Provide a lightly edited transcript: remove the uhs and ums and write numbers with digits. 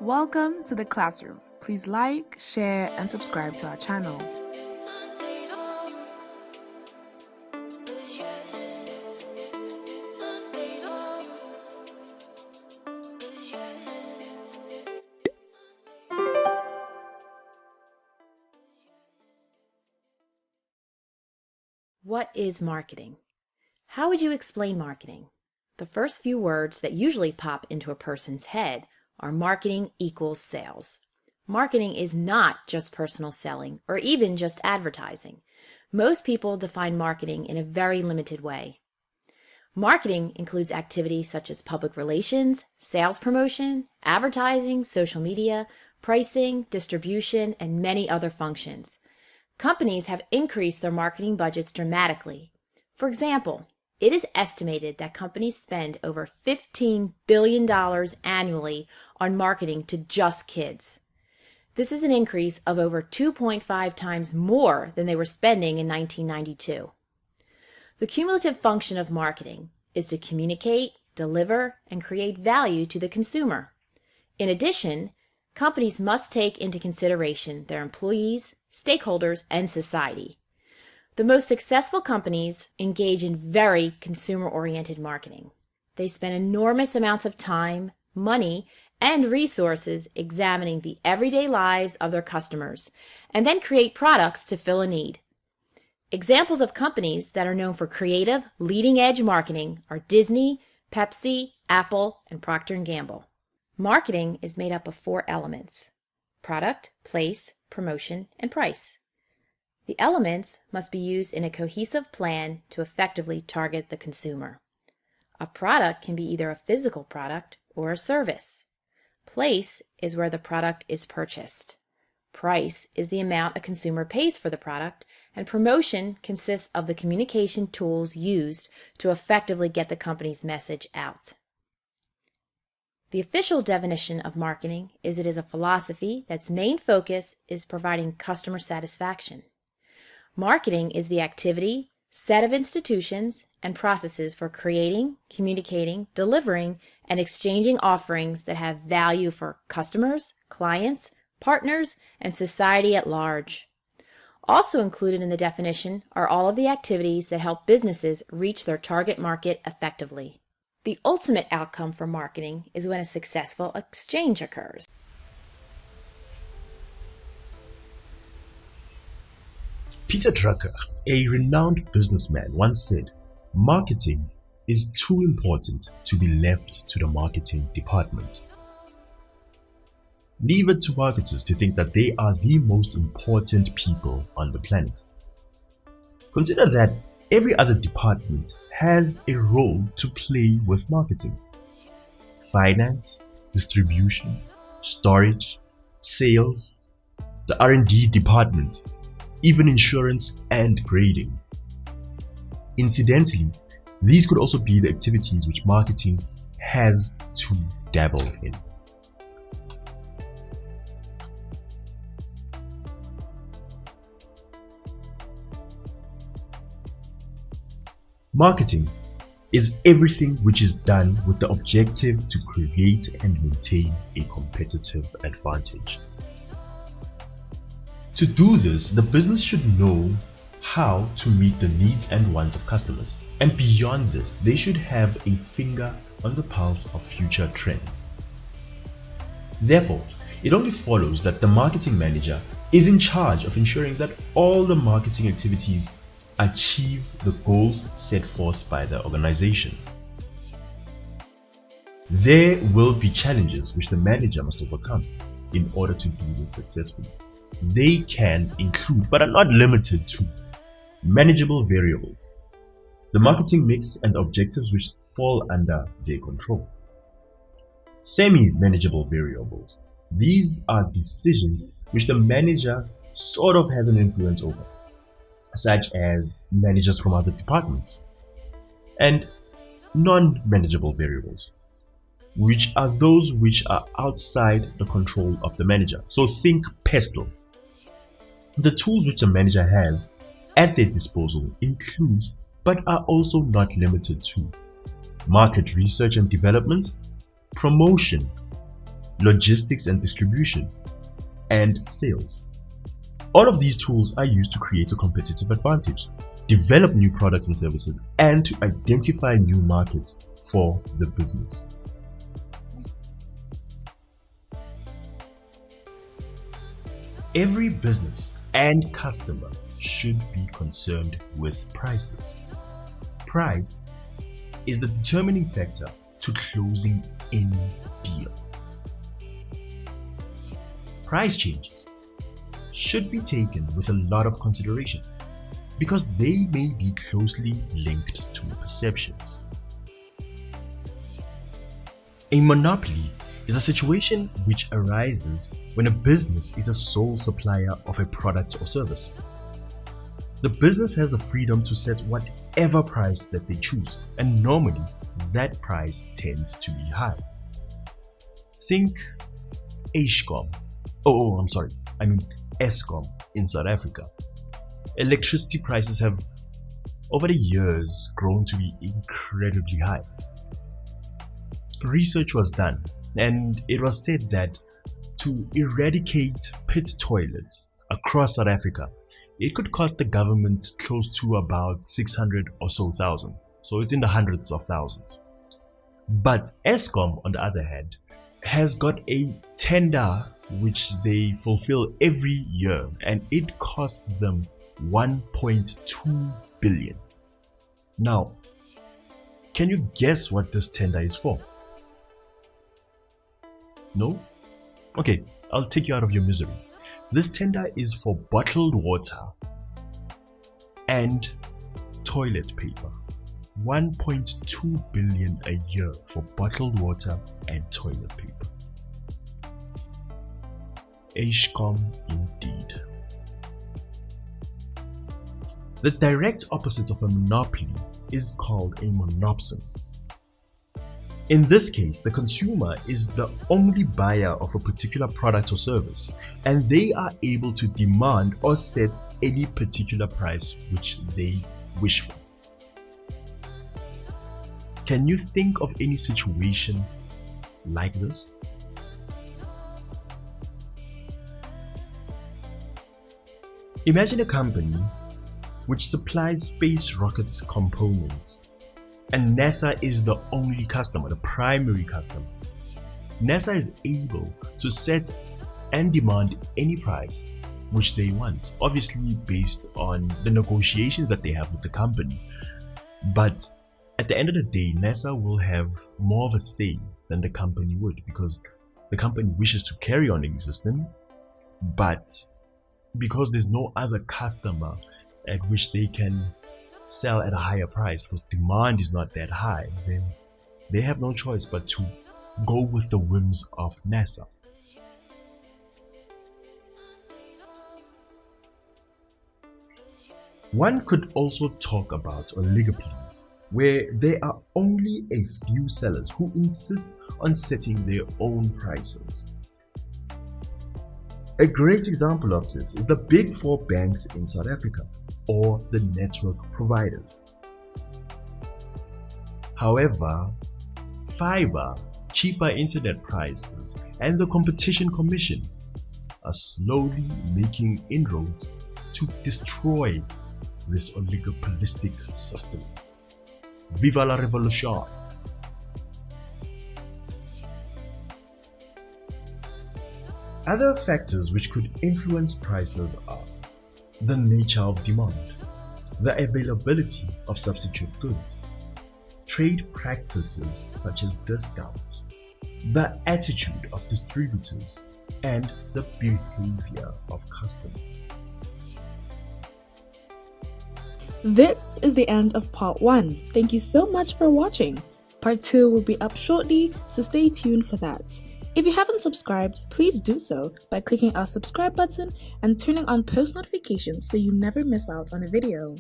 Welcome to the classroom. Please like, share, and subscribe to our channel. What is marketing? How would you explain marketing? The first few words that usually pop into a person's head are marketing equals sales. Marketing is not just personal selling or even just advertising. Most people define marketing in a very limited way. Marketing includes activities such as public relations, sales promotion, advertising, social media, pricing, distribution, and many other functions. Companies have increased their marketing budgets dramatically. For example, it is estimated that companies spend over $15 billion annually on marketing to just kids. This is an increase of over 2.5 times more than they were spending in 1992. The cumulative function of marketing is to communicate, deliver, and create value to the consumer. In addition, companies must take into consideration their employees, stakeholders, and society. The most successful companies engage in very consumer-oriented marketing. They spend enormous amounts of time, money, and resources examining the everyday lives of their customers, and then create products to fill a need. Examples of companies that are known for creative, leading-edge marketing are Disney, Pepsi, Apple, and Procter & Gamble. Marketing is made up of 4 elements: product, place, promotion, and price. The elements must be used in a cohesive plan to effectively target the consumer. A product can be either a physical product or a service. Place is where the product is purchased. Price is the amount a consumer pays for the product, and promotion consists of the communication tools used to effectively get the company's message out. The official definition of marketing is it is a philosophy that's main focus is providing customer satisfaction. Marketing is the activity, set of institutions, and processes for creating, communicating, delivering, and exchanging offerings that have value for customers, clients, partners, and society at large. Also included in the definition are all of the activities that help businesses reach their target market effectively. The ultimate outcome for marketing is when a successful exchange occurs. Peter Drucker, a renowned businessman, once said, "Marketing is too important to be left to the marketing department." Leave it to marketers to think that they are the most important people on the planet. Consider that every other department has a role to play with marketing. Finance, distribution, storage, sales, the R&D department, even insurance and grading. Incidentally, these could also be the activities which marketing has to dabble in. Marketing is everything which is done with the objective to create and maintain a competitive advantage. To do this, the business should know how to meet the needs and wants of customers. And beyond this, they should have a finger on the pulse of future trends. Therefore, it only follows that the marketing manager is in charge of ensuring that all the marketing activities achieve the goals set forth by the organization. There will be challenges which the manager must overcome in order to do this successfully. They can include, but are not limited to, manageable variables, the marketing mix and the objectives which fall under their control. Semi-manageable variables. These are decisions which the manager sort of has an influence over, such as managers from other departments. And non-manageable variables, which are those which are outside the control of the manager. So think pestle. The tools which the manager has at their disposal includes, but are also not limited to, market research and development, promotion, logistics and distribution, and sales. All of these tools are used to create a competitive advantage, develop new products and services, and to identify new markets for the business. Every business and customer should be concerned with prices. Price is the determining factor to closing any deal. Price changes should be taken with a lot of consideration because they may be closely linked to perceptions. A monopoly is a situation which arises when a business is a sole supplier of a product or service. The business has the freedom to set whatever price that they choose, and normally that price tends to be high. Think Eskom in South Africa. Electricity prices have over the years grown to be incredibly high. Research was done and it was said that to eradicate pit toilets across South Africa, it could cost the government close to about 600 or so thousand. So it's in the hundreds of thousands. But Eskom, on the other hand, has got a tender which they fulfill every year, and it costs them 1.2 billion. Now, can you guess what this tender is for? No? Okay, I'll take you out of your misery. This tender is for bottled water and toilet paper. 1.2 billion a year for bottled water and toilet paper. Eskom indeed. The direct opposite of a monopoly is called a monopsomy. In this case, the consumer is the only buyer of a particular product or service, and they are able to demand or set any particular price which they wish for. Can you think of any situation like this? Imagine a company which supplies space rockets components, and NASA is the only customer, the primary customer. NASA is able to set and demand any price which they want, obviously based on the negotiations that they have with the company. But at the end of the day, NASA will have more of a say than the company would, because the company wishes to carry on existing, but because there's no other customer at which they can sell at a higher price, because demand is not that high, then they have no choice but to go with the whims of NASA. One could also talk about oligopolies, where there are only a few sellers who insist on setting their own prices. A great example of this is the big four banks in South Africa, or the network providers. However, fiber, cheaper internet prices, and the Competition Commission are slowly making inroads to destroy this oligopolistic system. Viva la revolution! Other factors which could influence prices are the nature of demand, the availability of substitute goods, trade practices such as discounts, the attitude of distributors, and the behavior of customers. This is the end of part 1. Thank you so much for watching. Part 2 will be up shortly, so stay tuned for that. If you haven't subscribed, please do so by clicking our subscribe button and turning on post notifications so you never miss out on a video.